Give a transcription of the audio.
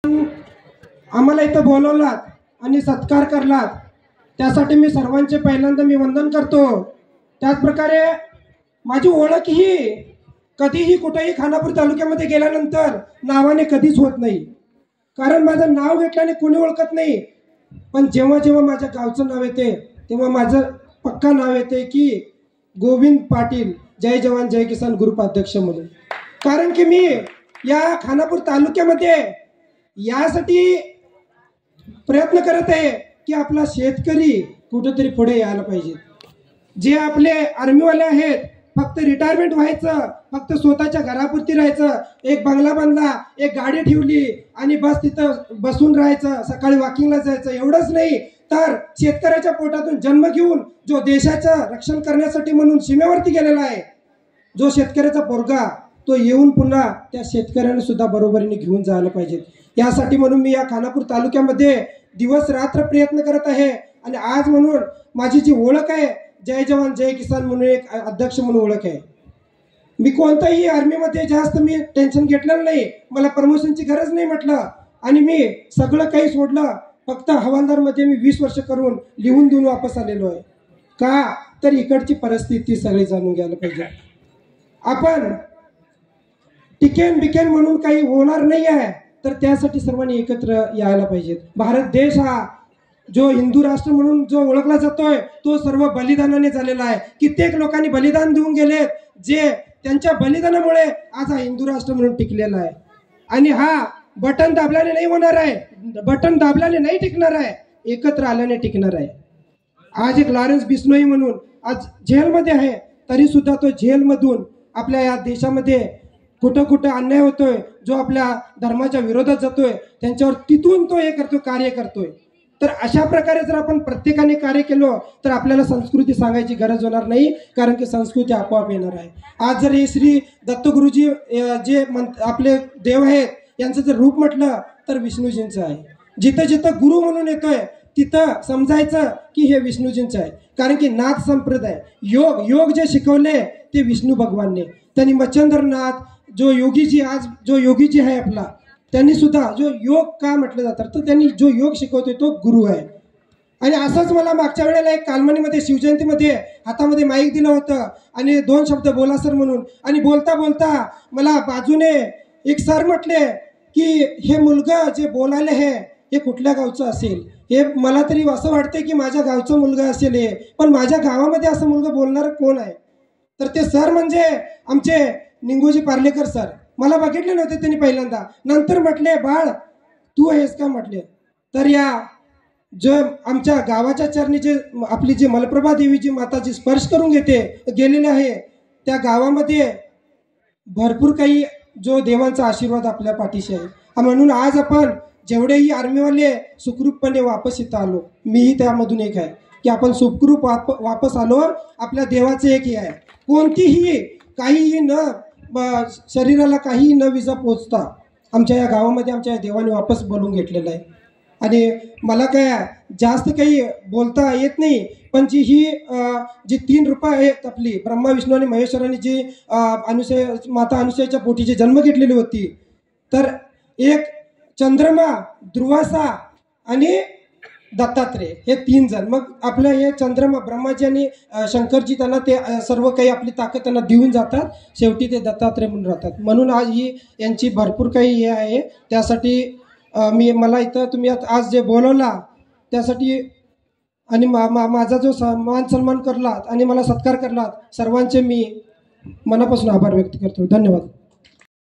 आम्हाला इथं बोलवलात आणि सत्कार करलात त्यासाठी मी सर्वांचे पहिल्यांदा मी वंदन करतो। त्याचप्रकारे माझी ओळख ही कधीही कुठेही खानापूर तालुक्यामध्ये गेल्यानंतर नावाने कधीच होत नाही, कारण माझं नाव घेतल्याने कोणी ओळखत नाही। पण जेव्हा जेव्हा माझ्या गावचं नाव येते तेव्हा माझं पक्का नाव येते की गोविंद पाटील जय जवान जय किसान ग्रुप अध्यक्ष म्हणून। कारण की मी या खानापूर तालुक्यामध्ये यासाठी प्रयत्न करत आहे की आपला शेतकरी कुठेतरी पुढे यायला पाहिजे। जे आपले आर्मीवाले आहेत फक्त रिटायरमेंट व्हायचं, फक्त स्वतःच्या घरापुरती राहायचं, एक बंगला बांधला, एक गाडी ठेवली आणि बस तिथं बसून राहायचं, सकाळी वॉकिंगला जायचं, एवढंच नाही तर शेतकऱ्याच्या पोटातून जन्म घेऊन जो देशाचं रक्षण करण्यासाठी म्हणून सीमेवरती गेलेला आहे, जो शेतकऱ्याचा पोरगा तो येऊन पुन्हा त्या शेतकऱ्यांना सुद्धा बरोबरीने घेऊन जायला पाहिजे। यासाठी म्हणून मी या खानापूर तालुक्यामध्ये दिवस रात्र प्रयत्न करत आहे। आणि आज म्हणून माझी जी ओळख आहे जय जवान जय किसान म्हणून एक अध्यक्ष म्हणून ओळख आहे। मी कोणताही आर्मीमध्ये जास्त मी टेन्शन घेतलेलं नाही, मला प्रमोशनची गरज नाही म्हटलं आणि मी सगळं काही सोडलं। फक्त हवालदारमध्ये मी 20 वर्ष करून लिहून देऊन वापस आलेलो आहे। का तर इकडची परिस्थिती सगळी जाणून घ्यायला पाहिजे। आपण टिकेन बिकेन म्हणून काही होणार नाही आहे, तर त्यासाठी सर्वांनी एकत्र यायला पाहिजे। भारत देश हा जो हिंदू राष्ट्र म्हणून जो ओळखला जातोय तो सर्व बलिदानाने झालेला आहे। कित्येक लोकांनी बलिदान देऊन गेलेत, जे त्यांच्या बलिदानामुळे आज हा हिंदू राष्ट्र म्हणून टिकलेला आहे। आणि हा बटन दाबल्याने नाही होणार आहे, बटन दाबल्याने नाही टिकणार आहे, एकत्र आल्याने टिकणार आहे। आज एक लॉरेन्स बिश्नोई म्हणून आज जेलमध्ये आहे, तरी सुद्धा तो जेलमधून आपल्या या देशामध्ये कुठं कुठं अन्याय होतोय, जो आपल्या धर्माच्या विरोधात जातोय त्यांच्यावर तिथून तो हे करतोय, कार्य करतोय। तर अशा प्रकारे जर आपण प्रत्येकाने कार्य केलं तर आपल्याला संस्कृती सांगायची गरज होणार नाही, कारण की संस्कृती आपोआप येणार आहे। आज जर हे श्री दत्तगुरुजी जे आपले देव आहेत यांचं जर रूप म्हटलं तर विष्णूजींचं आहे। जिथं जिथं गुरु म्हणून येतोय तिथं समजायचं की हे विष्णूजींचं आहे, कारण की नाथ संप्रदाय योग जे शिकवले ते विष्णू भगवानने। त्यांनी मच्छंद्रनाथ जो योगीजी आज जो योगीजी आहे आपला, त्यांनी सुद्धा जो योग का म्हटलं जातं तर त्यांनी जो योग शिकवतोय तो गुरु आहे। आणि असंच मला मागच्या वेळेला एक कालमणीमध्ये शिवजयंतीमध्ये हातामध्ये माईक दिलं होतं आणि 2 शब्द बोला सर म्हणून, आणि बोलता बोलता मला बाजूने एक सर म्हटले की हे मुलगा जे बोलायला हे कुठल्या गावचं असेल, हे मला तरी असं वाटतंय की माझ्या गावचा मुलगा असेल हे, पण माझ्या गावामध्ये असं मुलगा बोलणार कोण आहे? तर ते सर म्हणजे आमचे निंगोजी पार्लेकर सर। मला बघितले नव्हते त्यांनी पहिल्यांदा, नंतर म्हटले बाळ तू आहेस का म्हटले। तर या जो आमच्या गावाच्या चरणी जे आपली जी मलप्रभा देवीची माताजी स्पर्श करून गेलेले आहे त्या गावामध्ये भरपूर काही जो देवांचा आशीर्वाद आपल्या पाठीशी आहे। म्हणून आज आपण जेवढेही आर्मीवाले सुखरूपपणे वापस इथं आलो, मीही त्यामधून एक आहे की आपण सुखरूप वापस आलो, आपल्या देवाचं एक हे आहे। कोणतीही काहीही न शरीराला काही न विजा पोचता आमच्या या गावामध्ये आमच्या देवाने वापस बोलवून घेतलेलं आहे। आणि मला काय जास्त काही बोलता येत नाही, पण जी 3 रूपं आहेत आपली ब्रह्मा विष्णू आणि महेश्वरांनी जी माता अनुसयाच्या पोटी जी जन्म घेतलेली होती, तर एक चंद्रमा, ध्रुवासा आणि दत्तात्रेय हे 3 जण। मग आपलं हे चंद्रमा ब्रह्माजी आणि शंकरजी त्यांना ते सर्व काही आपली ताकद त्यांना देऊन जातात, शेवटी ते दत्तात्रेय म्हणून राहतात। म्हणून आज ही यांची भरपूर काही हे आहे। त्यासाठी मला इथं तुम्ही आज जे बोलवला त्यासाठी आणि माझा जो सन्मान करलात आणि मला सत्कार करलात, सर्वांचे मी मनापासून आभार व्यक्त करतो। धन्यवाद।